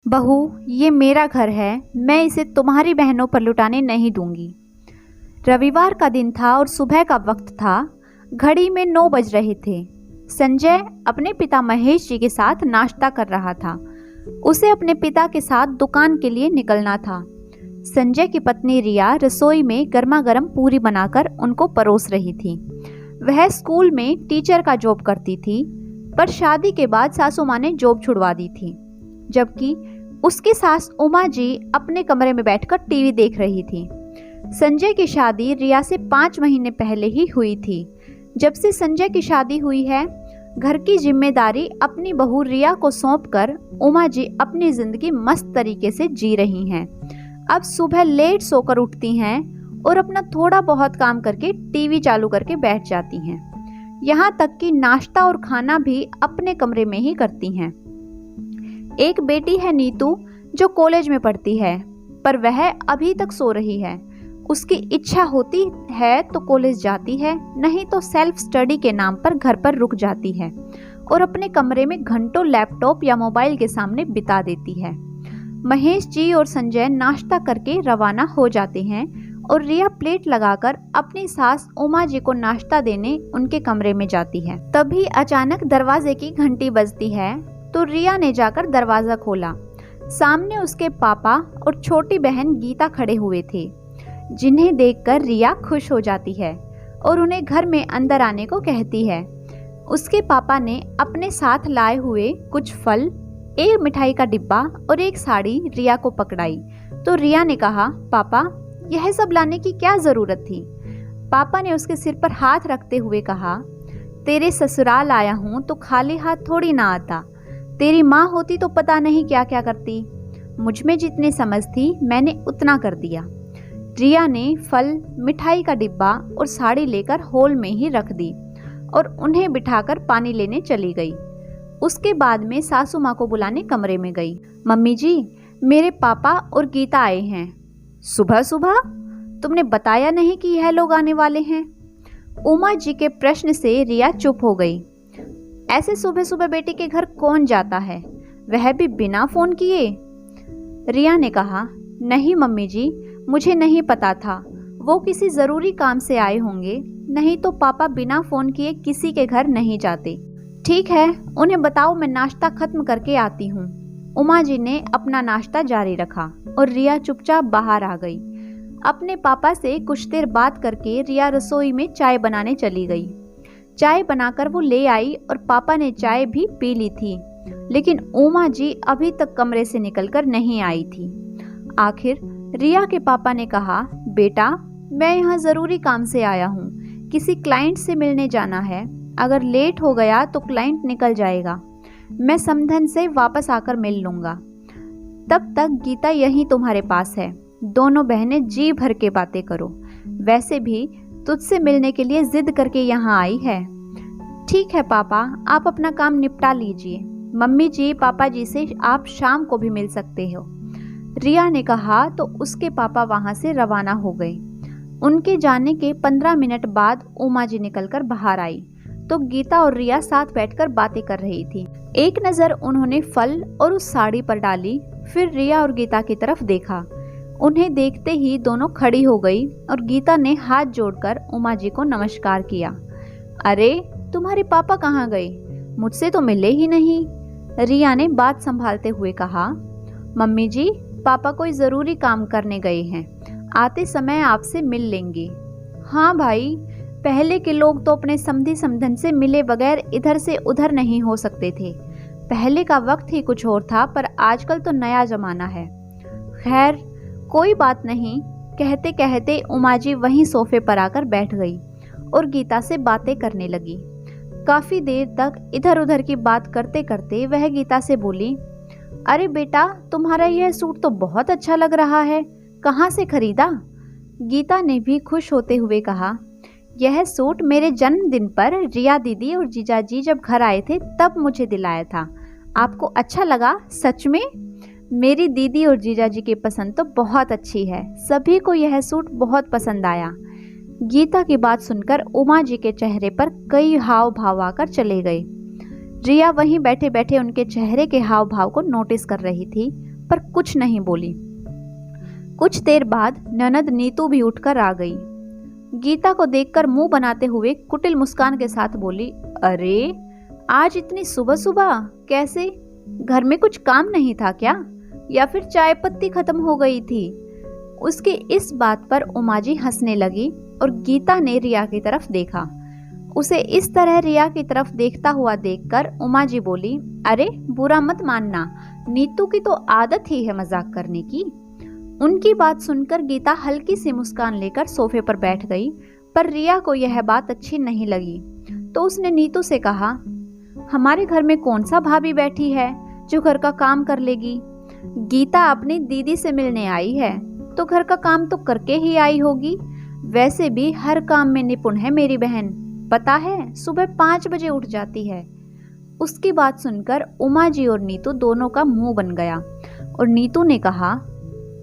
बहू, ये मेरा घर है, मैं इसे तुम्हारी बहनों पर लुटाने नहीं दूंगी। रविवार का दिन था और सुबह का वक्त था। घड़ी में 9 बज रहे थे। संजय अपने पिता महेश जी के साथ नाश्ता कर रहा था। उसे अपने पिता के साथ दुकान के लिए निकलना था। संजय की पत्नी रिया रसोई में गर्मा गर्म पूरी बनाकर उनको परोस रही थी। वह स्कूल में टीचर का जॉब करती थी, पर शादी के बाद सासू माँ ने जॉब छुड़वा दी थी, जबकि उसकी सास उमा जी अपने कमरे में बैठकर टीवी देख रही थी। संजय की शादी रिया से 5 महीने पहले ही हुई थी। जब से संजय की शादी हुई है, घर की जिम्मेदारी अपनी बहू रिया को सौंपकर उमा जी अपनी जिंदगी मस्त तरीके से जी रही हैं। अब सुबह लेट सोकर उठती हैं और अपना थोड़ा बहुत काम करके टीवी चालू करके बैठ जाती हैं। यहाँ तक कि नाश्ता और खाना भी अपने कमरे में ही करती हैं। एक बेटी है नीतू, जो कॉलेज में पढ़ती है, पर वह अभी तक सो रही है। उसकी इच्छा होती है तो कॉलेज जाती है, नहीं तो सेल्फ स्टडी के नाम पर घर पर रुक जाती है और अपने कमरे में घंटों लैपटॉप या मोबाइल के सामने बिता देती है। महेश जी और संजय नाश्ता करके रवाना हो जाते हैं और रिया प्लेट लगाकर अपनी सास उमा जी को नाश्ता देने उनके कमरे में जाती है। तभी अचानक दरवाजे की घंटी बजती है, तो रिया ने जाकर दरवाजा खोला। सामने उसके पापा और छोटी बहन गीता खड़े हुए थे, जिन्हें देखकर रिया खुश हो जाती है और उन्हें घर में अंदर आने को कहती है। उसके पापा ने अपने साथ लाए हुए कुछ फल, एक मिठाई का डिब्बा और एक साड़ी रिया को पकड़ाई। तो रिया ने कहा, पापा, यह सब लाने की क्या जरूरत थी? पापा ने उसके सिर पर हाथ रखते हुए कहा, तेरे ससुराल आया हूँ तो खाली हाथ थोड़ी ना आता। तेरी माँ होती तो पता नहीं क्या क्या करती। मुझ में जितनी समझ थी मैंने उतना कर दिया। रिया ने फल, मिठाई का डिब्बा और साड़ी लेकर हॉल में ही रख दी और उन्हें बिठाकर पानी लेने चली गई। उसके बाद में सासू माँ को बुलाने कमरे में गई। मम्मी जी, मेरे पापा और गीता आए हैं। सुबह सुबह तुमने बताया नहीं कि यह लोग आने वाले हैं? उमा जी के प्रश्न से रिया चुप हो गई। ऐसे सुबह सुबह बेटी के घर कौन जाता है, वह भी बिना फोन किए? रिया ने कहा, नहीं मम्मी जी, मुझे नहीं पता था। वो किसी ज़रूरी काम से आए होंगे, नहीं तो पापा बिना फ़ोन किए किसी के घर नहीं जाते। ठीक है, उन्हें बताओ, मैं नाश्ता खत्म करके आती हूँ। उमा जी ने अपना नाश्ता जारी रखा और रिया चुपचाप बाहर आ गई। अपने पापा से कुछ देर बात करके रिया रसोई में चाय बनाने चली गई। चाय बनाकर वो ले आई और पापा ने चाय भी पी ली थी, लेकिन उमा जी अभी तक कमरे से निकलकर नहीं आई थी। आखिर रिया के पापा ने कहा, बेटा, मैं यहाँ ज़रूरी काम से आया हूँ, किसी क्लाइंट से मिलने जाना है। अगर लेट हो गया तो क्लाइंट निकल जाएगा। मैं समधन से वापस आकर मिल लूँगा। तब तक गीता यहीं तुम्हारे पास है। दोनों बहनें जी भर के बातें करो। वैसे भी तुझसे मिलने के लिए जिद करके यहाँ आई है। ठीक है पापा, आप अपना काम निपटा लीजिए। मम्मी जी, पापा जी से आप शाम को भी मिल सकते हो, रिया ने कहा। तो उसके पापा वहां से रवाना हो गए। उनके जाने के 15 मिनट बाद उमा जी निकलकर बाहर आई तो गीता और रिया साथ बैठकर बातें कर रही थी। एक नज़र उन्होंने फल और उस साड़ी पर डाली, फिर रिया और गीता की तरफ देखा। उन्हें देखते ही दोनों खड़ी हो गई और गीता ने हाथ जोड़कर उमा जी को नमस्कार किया। अरे, तुम्हारे पापा कहाँ गए? मुझसे तो मिले ही नहीं, रिया ने बात संभालते हुए कहा। मम्मी जी, पापा कोई ज़रूरी काम करने गए हैं, आते समय आपसे मिल लेंगे। हाँ भाई, पहले के लोग तो अपने समधी समधन से मिले बगैर इधर से उधर नहीं हो सकते थे। पहले का वक्त ही कुछ और था, पर आजकल तो नया जमाना है। खैर, कोई बात नहीं, कहते कहते उमा जी वहीं सोफे पर आकर बैठ गई और गीता से बातें करने लगी। काफ़ी देर तक इधर उधर की बात करते करते वह गीता से बोली, अरे बेटा, तुम्हारा यह सूट तो बहुत अच्छा लग रहा है, कहाँ से खरीदा? गीता ने भी खुश होते हुए कहा, यह सूट मेरे जन्मदिन पर रिया दीदी और जीजा जी जब घर आए थे तब मुझे दिलाया था। आपको अच्छा लगा? सच में? मेरी दीदी और जीजा जी की पसंद तो बहुत अच्छी है, सभी को यह सूट बहुत पसंद आया। गीता की बात सुनकर उमा जी के चेहरे पर कई हाव भाव आकर चले गए। रिया वहीं बैठे बैठे उनके चेहरे के हाव भाव को नोटिस कर रही थी। पर कुछ नहीं बोली। कुछ देर बाद ननद नीतू भी उठकर आ गई। गीता को देखकर मुंह बनाते हुए कुटिल मुस्कान के साथ बोली, अरे आज इतनी सुबह सुबह कैसे? घर में कुछ काम नहीं था क्या, या फिर चाय पत्ती खत्म हो गई थी? उसकी इस बात पर उमाजी हंसने लगी और गीता ने रिया की तरफ देखा। उसे इस तरह रिया की तरफ देखता हुआ देखकर उमाजी बोली, अरे बुरा मत मानना, नीतू की तो आदत ही है मजाक करने की। उनकी बात सुनकर गीता हल्की सी मुस्कान लेकर सोफे पर बैठ गई, पर रिया को यह बात अच्छी नहीं लगी, तो उसने नीतू से कहा, हमारे घर में कौन सा भाभी बैठी है जो घर का काम कर लेगी? गीता अपनी दीदी से मिलने आई है तो घर का काम तो करके ही आई होगी। वैसे भी हर काम में निपुण है मेरी बहन, पता है सुबह 5 बजे उठ जाती है। उसकी बात सुनकर उमा जी और नीतू दोनों का मुंह बन गया और नीतू ने कहा,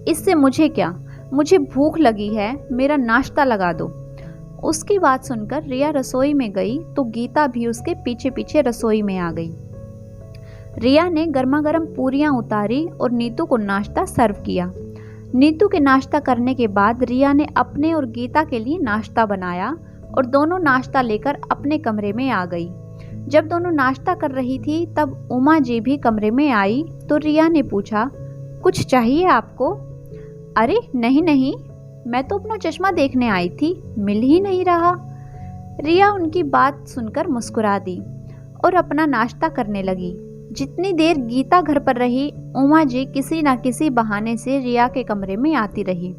इससे मुझे क्या, मुझे भूख लगी है, मेरा नाश्ता लगा दो। उसकी बात सुनकर रिया रसोई में गई तो गीता भी उसके पीछे पीछे रसोई में आ गई। रिया ने गर्मा गर्म पूरियां उतारी और नीतू को नाश्ता सर्व किया। नीतू के नाश्ता करने के बाद रिया ने अपने और गीता के लिए नाश्ता बनाया और दोनों नाश्ता लेकर अपने कमरे में आ गई। जब दोनों नाश्ता कर रही थी तब उमा जी भी कमरे में आई तो रिया ने पूछा, कुछ चाहिए आपको? अरे नहीं नहीं, मैं तो अपना चश्मा देखने आई थी, मिल ही नहीं रहा। रिया उनकी बात सुनकर मुस्कुरा दी और अपना नाश्ता करने लगी। जितनी देर गीता घर पर रही, उमा जी किसी न किसी बहाने से रिया के कमरे में आती रही।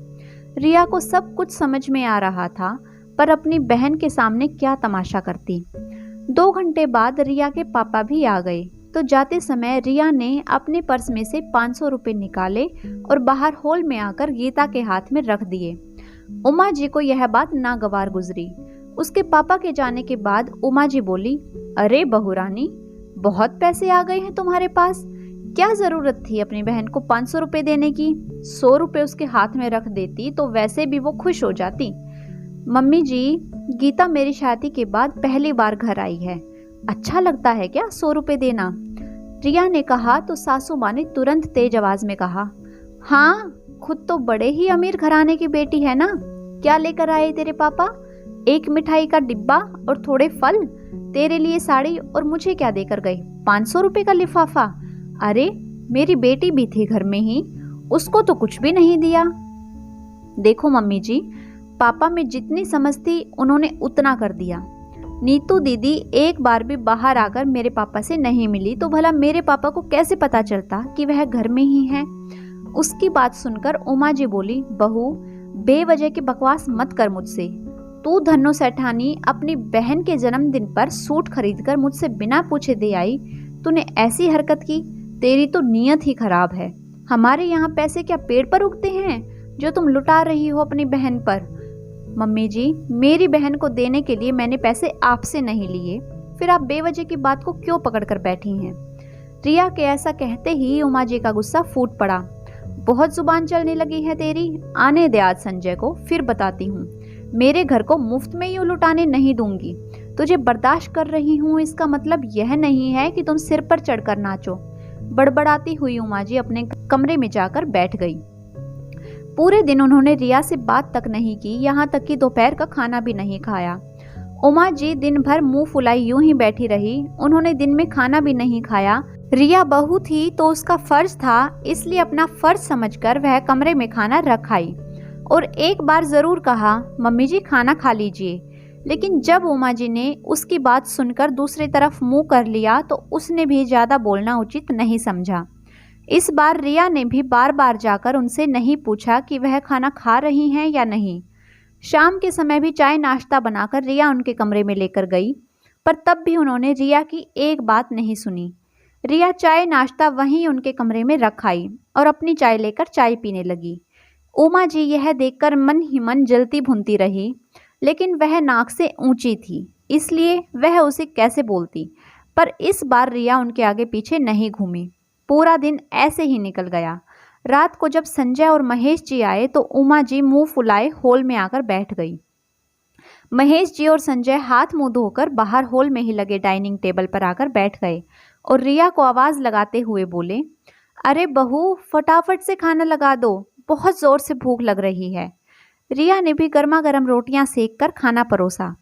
रिया को सब कुछ समझ में आ रहा था, पर अपनी बहन के सामने क्या तमाशा करती। 2 घंटे बाद रिया के पापा भी आ गए तो जाते समय रिया ने अपने पर्स में से 500 रुपये निकाले और बाहर हॉल में आकर गीता के हाथ में रख दिए। उमा जी को यह बात नागवार गुजरी। उसके पापा के जाने के बाद उमा जी बोली, अरे बहू रानी, बहुत पैसे आ गए हैं तुम्हारे पास, क्या जरूरत थी अपनी बहन को 500 रुपये देने की? 100 रुपये उसके हाथ में रख देती तो वैसे भी वो खुश हो जाती। मम्मी जी, गीता मेरी शादी के बाद पहली बार घर आई है, अच्छा लगता है क्या 100 रुपये देना? रिया ने कहा तो सासू माँ ने तुरंत तेज आवाज में कहा, हाँ, खुद तो बड़े ही अमीर घराने की बेटी है ना। क्या लेकर आए तेरे पापा? एक मिठाई का डिब्बा और थोड़े फल, तेरे लिए साड़ी, और मुझे क्या देकर गए? 500 रुपये का लिफाफा। अरे मेरी बेटी भी थी घर में ही, उसको तो कुछ भी नहीं दिया। देखो मम्मी जी, पापा में जितनी समझ थी उन्होंने उतना कर दिया। नीतू दीदी एक बार भी बाहर आकर मेरे पापा से नहीं मिली तो भला मेरे पापा को कैसे पता चलता कि वह घर में ही है? उसकी बात सुनकर उमा जी बोली, बहू बेवजह की बकवास मत कर मुझसे। तू धन्नो सेठानी अपनी बहन के जन्मदिन पर सूट खरीदकर मुझसे बिना पूछे दे आई, तूने ऐसी हरकत की, तेरी तो नीयत ही खराब है। हमारे यहाँ पैसे क्या पेड़ पर उगते हैं जो तुम लुटा रही हो अपनी बहन पर? मम्मी जी, मेरी बहन को देने के लिए मैंने पैसे आपसे नहीं लिए, फिर आप बेवजह की बात को क्यों पकड़ कर बैठी हैं? रिया के ऐसा कहते ही उमा जी का गुस्सा फूट पड़ा। बहुत जुबान चलने लगी है तेरी, आने दे आज संजय को, फिर बताती हूँ। मेरे घर को मुफ्त में यूं लुटाने नहीं दूंगी। तुझे बर्दाश्त कर रही हूँ इसका मतलब यह नहीं है कि तुम सिर पर चढ़कर नाचो। बड़बड़ाती हुई उमा जी अपने कमरे में जाकर बैठ गई। पूरे दिन उन्होंने रिया से बात तक नहीं की, यहाँ तक कि दोपहर का खाना भी नहीं खाया। उमा जी दिन भर मुंह फुलाई यूं ही बैठी रही। उन्होंने दिन में खाना भी नहीं खाया। रिया बहू थी तो उसका फर्ज था, इसलिए अपना फर्ज समझकर वह कमरे में खाना रख आई और एक बार जरूर कहा, मम्मी जी खाना खा लीजिए। लेकिन जब उमा जी ने उसकी बात सुनकर दूसरी तरफ मुंह कर लिया तो उसने भी ज़्यादा बोलना उचित नहीं समझा। इस बार रिया ने भी बार बार जाकर उनसे नहीं पूछा कि वह खाना खा रही हैं या नहीं। शाम के समय भी चाय नाश्ता बनाकर रिया उनके कमरे में लेकर गई, पर तब भी उन्होंने रिया की एक बात नहीं सुनी। रिया चाय नाश्ता वहीं उनके कमरे में रख आई और अपनी चाय लेकर चाय पीने लगी। उमा जी यह देखकर मन ही मन जलती भुनती रही, लेकिन वह नाक से ऊंची थी, इसलिए वह उसे कैसे बोलती। पर इस बार रिया उनके आगे पीछे नहीं घूमी। पूरा दिन ऐसे ही निकल गया। रात को जब संजय और महेश जी आए तो उमा जी मुंह फुलाए हॉल में आकर बैठ गई। महेश जी और संजय हाथ मुंह धोकर बाहर हॉल में ही लगे डाइनिंग टेबल पर आकर बैठ गए और रिया को आवाज लगाते हुए बोले, अरे बहू, फटाफट से खाना लगा दो, बहुत जोर से भूख लग रही है। रिया ने भी गर्मा गर्म रोटियां सेक कर खाना परोसा।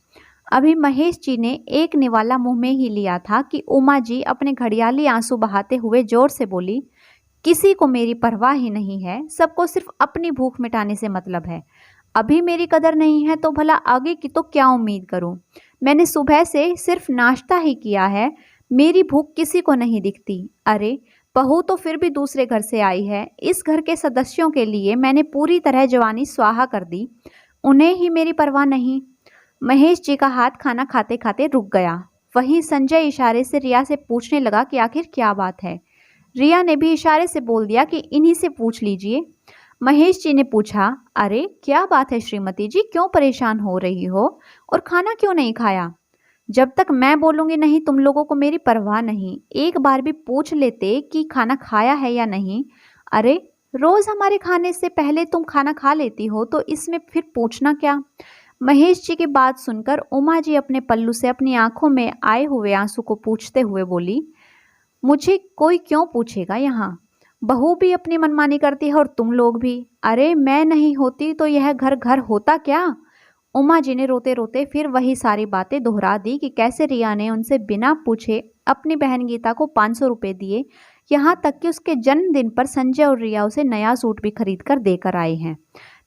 अभी महेश जी ने एक निवाला मुंह में ही लिया था कि उमा जी अपने घड़ियाली आंसू बहाते हुए जोर से बोली, किसी को मेरी परवाह ही नहीं है, सबको सिर्फ अपनी भूख मिटाने से मतलब है। अभी मेरी कदर नहीं है तो भला आगे की तो क्या उम्मीद करूं। मैंने सुबह से सिर्फ नाश्ता ही किया है, मेरी भूख किसी को नहीं दिखती। अरे बहू तो फिर भी दूसरे घर से आई है, इस घर के सदस्यों के लिए मैंने पूरी तरह जवानी स्वाहा कर दी, उन्हें ही मेरी परवाह नहीं। महेश जी का हाथ खाना खाते खाते रुक गया। वहीं संजय इशारे से रिया से पूछने लगा कि आखिर क्या बात है। रिया ने भी इशारे से बोल दिया कि इन्हीं से पूछ लीजिए। महेश जी ने पूछा, अरे क्या बात है श्रीमती जी, क्यों परेशान हो रही हो और खाना क्यों नहीं खाया? जब तक मैं बोलूँगी नहीं तुम लोगों को मेरी परवाह नहीं, एक बार भी पूछ लेते कि खाना खाया है या नहीं। अरे रोज़ हमारे खाने से पहले तुम खाना खा लेती हो तो इसमें फिर पूछना क्या? महेश जी की बात सुनकर उमा जी अपने पल्लू से अपनी आंखों में आए हुए आंसू को पूछते हुए बोली, मुझे कोई क्यों पूछेगा यहाँ? बहू भी अपनी मनमानी करती है और तुम लोग भी। अरे मैं नहीं होती तो यह घर घर होता क्या? उमा जी ने रोते रोते फिर वही सारी बातें दोहरा दी कि कैसे रिया ने उनसे बिना पूछे अपनी बहन गीता को 500 रुपये दिए, यहाँ तक कि उसके जन्मदिन पर संजय और रिया उसे नया सूट भी खरीद कर देकर आए हैं।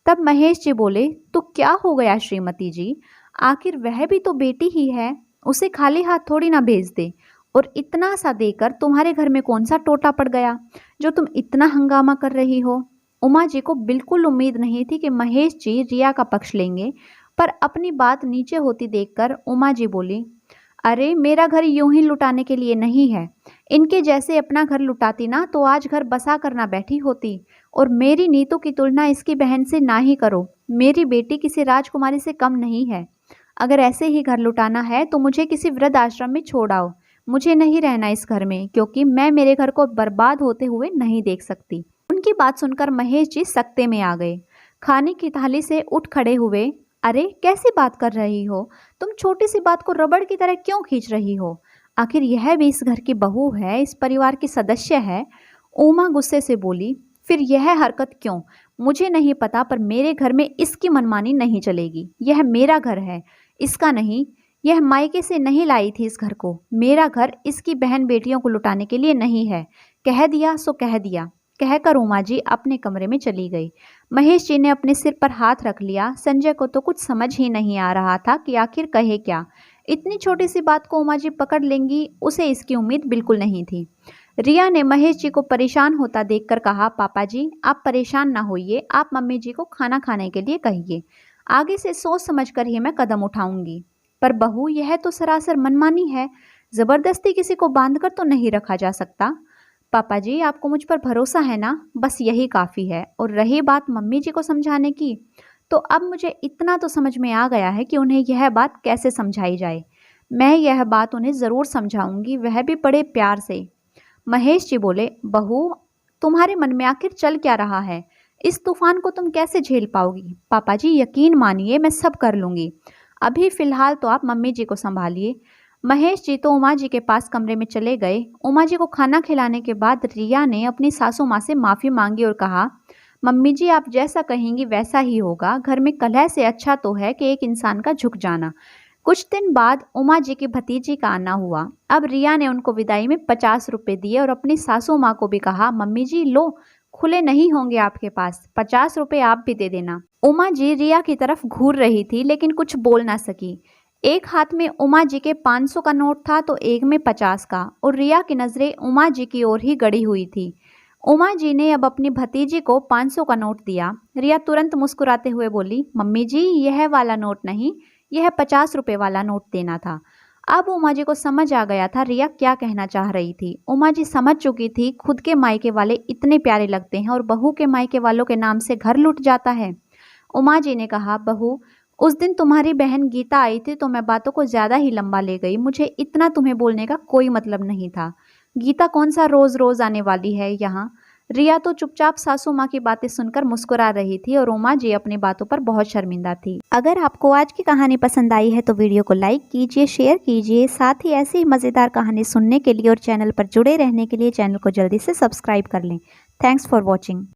तब महेश जी बोले, तो क्या हो गया श्रीमती जी, आखिर वह भी तो बेटी ही है, उसे खाली हाथ थोड़ी ना भेज दे। और इतना सा देकर तुम्हारे घर में कौन सा टोटा पड़ गया जो तुम इतना हंगामा कर रही हो? उमा जी को बिल्कुल उम्मीद नहीं थी कि महेश जी रिया का पक्ष लेंगे, पर अपनी बात नीचे होती देखकर उमा जी बोली, अरे मेरा घर यूं ही लुटाने के लिए नहीं है, इनके जैसे अपना घर लुटाती ना तो आज घर बसा कर ना बैठी होती। और मेरी नीतू की तुलना इसकी बहन से ना ही करो, मेरी बेटी किसी राजकुमारी से कम नहीं है। अगर ऐसे ही घर लुटाना है तो मुझे किसी वृद्ध आश्रम में छोड़ आओ, मुझे नहीं रहना इस घर में, क्योंकि मैं मेरे घर को बर्बाद होते हुए नहीं देख सकती। उनकी बात सुनकर महेश जी सकते में आ गए। खाने की थाली से उठ खड़े हुए, अरे कैसी बात कर रही हो तुम, छोटी सी बात को रबड़ की तरह क्यों खींच रही हो? आखिर यह भी इस घर की बहू है, इस परिवार की सदस्य है। उमा गुस्से से बोली, फिर यह हरकत क्यों? मुझे नहीं पता, पर मेरे घर में इसकी मनमानी नहीं चलेगी। यह मेरा घर है, इसका नहीं। यह मायके से नहीं लाई थी इस घर को। मेरा घर इसकी बहन बेटियों को लुटाने के लिए नहीं है। कह दिया सो कह दिया, कहकर उमा जी अपने कमरे में चली गई। महेश जी ने अपने सिर पर हाथ रख लिया। संजय को तो कुछ समझ ही नहीं आ रहा था कि आखिर कहे क्या। इतनी छोटी सी बात को उमा जी पकड़ लेंगी, उसे इसकी उम्मीद बिल्कुल नहीं थी। रिया ने महेश जी को परेशान होता देखकर कहा, पापा जी आप परेशान ना होइए, आप मम्मी जी को खाना खाने के लिए कहिए, आगे से सोच समझ कर ही मैं कदम उठाऊंगी। पर बहू यह तो सरासर मनमानी है, जबरदस्ती किसी को बांधकर तो नहीं रखा जा सकता। पापा जी आपको मुझ पर भरोसा है ना, बस यही काफ़ी है। और रही बात मम्मी जी को समझाने की, तो अब मुझे इतना तो समझ में आ गया है कि उन्हें यह बात कैसे समझाई जाए। मैं यह बात उन्हें ज़रूर समझाऊंगी, वह भी बड़े प्यार से। महेश जी बोले, बहू तुम्हारे मन में आखिर चल क्या रहा है? इस तूफान को तुम कैसे झेल पाओगी? पापा जी यकीन मानिए मैं सब कर लूँगी, अभी फ़िलहाल तो आप मम्मी जी को संभालिए। महेश जी तो उमा जी के पास कमरे में चले गए। उमा जी को खाना खिलाने के बाद रिया ने अपनी सासू माँ से माफ़ी मांगी और कहा, मम्मी जी आप जैसा कहेंगी वैसा ही होगा, घर में कलह से अच्छा तो है कि एक इंसान का झुक जाना। कुछ दिन बाद उमा जी की भतीजी का आना हुआ। अब रिया ने उनको विदाई में 50 रुपये दिए और अपनी सासू माँ को भी कहा, मम्मी जी लो, खुले नहीं होंगे आपके पास, 50 रुपये आप भी दे देना। उमा जी रिया की तरफ घूर रही थी लेकिन कुछ बोल ना सकी। एक हाथ में उमा जी के 500 का नोट था तो एक में 50 का, और रिया की नज़रें उमा जी की ओर ही गड़ी हुई थी। उमा जी ने अब अपनी भतीजी को 500 का नोट दिया। रिया तुरंत मुस्कुराते हुए बोली, मम्मी जी यह वाला नोट नहीं, यह 50 रुपये वाला नोट देना था। अब उमा जी को समझ आ गया था रिया क्या कहना चाह रही थी। उमा जी समझ चुकी थी खुद के मायके वाले इतने प्यारे लगते हैं और बहू के मायके वालों के नाम से घर लुट जाता है। उमा जी ने कहा, बहू उस दिन तुम्हारी बहन गीता आई थी तो मैं बातों को ज़्यादा ही लंबा ले गई, मुझे इतना तुम्हें बोलने का कोई मतलब नहीं था। गीता कौन सा रोज़ रोज़ आने वाली है यहाँ, रिया तो चुपचाप सासू माँ की बातें सुनकर मुस्कुरा रही थी और उमा जी अपनी बातों पर बहुत शर्मिंदा थी। अगर आपको आज की कहानी पसंद आई है तो वीडियो को लाइक कीजिए, शेयर कीजिए। साथ ही ऐसी ही मज़ेदार कहानी सुनने के लिए और चैनल पर जुड़े रहने के लिए चैनल को जल्दी से सब्सक्राइब कर लें। Thanks for watching.